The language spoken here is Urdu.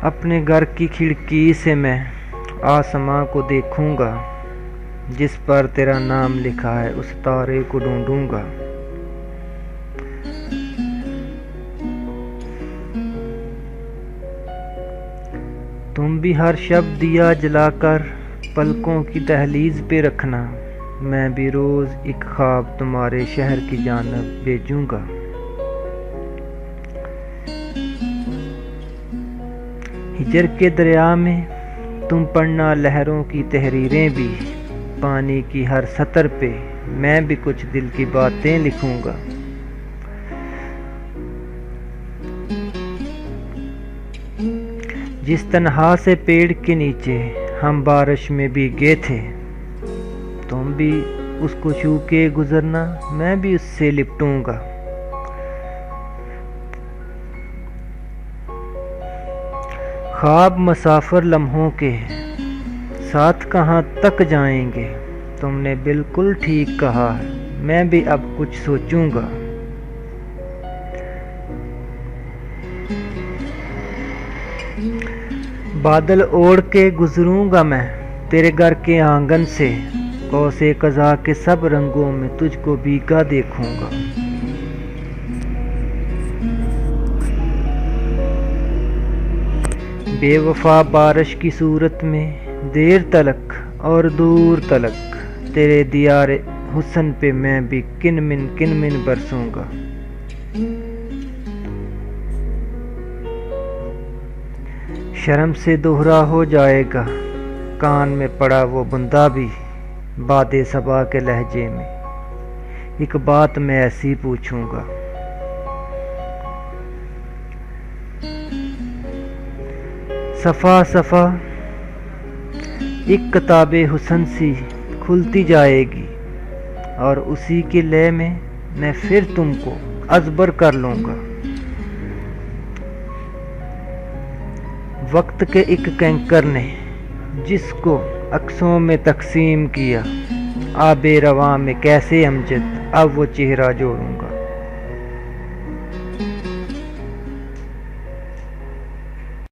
اپنے گھر کی کھڑکی سے میں آسماں کو دیکھوں گا، جس پر تیرا نام لکھا ہے اس تارے کو ڈھونڈوں گا۔ تم بھی ہر شب دیا جلا کر پلکوں کی دہلیز پہ رکھنا، میں بھی روز ایک خواب تمہارے شہر کی جانب بھیجوں گا۔ ہجر کے دریا میں تم پڑھنا لہروں کی تحریریں بھی، پانی کی ہر سطر پہ میں بھی کچھ دل کی باتیں لکھوں گا۔ جس تنہا سے پیڑ کے نیچے ہم بارش میں بھیگے تھے، تم بھی اس کو چھو کے گزرنا، میں بھی اس سے لپٹوں گا۔ خواب مسافر لمحوں کے ساتھ کہاں تک جائیں گے، تم نے بالکل ٹھیک کہا ہے، میں بھی اب کچھ سوچوں گا۔ بادل اوڑھ کے گزروں گا میں تیرے گھر کے آنگن سے، قوس قزح کے سب رنگوں میں تجھ کو بھیگا دیکھوں گا۔ بے وفا بارش کی صورت میں دیر تلک اور دور تلک تیرے دیار حسن پہ میں بھی کن من برسوں گا۔ شرم سے دوہرا ہو جائے گا کان میں پڑا وہ بندہ بھی، باد صبا کے لہجے میں ایک بات میں ایسی پوچھوں گا۔ صفحہ صفحہ ایک کتاب حسن سی کھلتی جائے گی، اور اسی کے لے میں پھر تم کو ازبر کر لوں گا۔ وقت کے ایک کینکر نے جس کو عکسوں میں تقسیم کیا، آب رواں میں کیسے امجد اب وہ چہرہ جوڑوں گا۔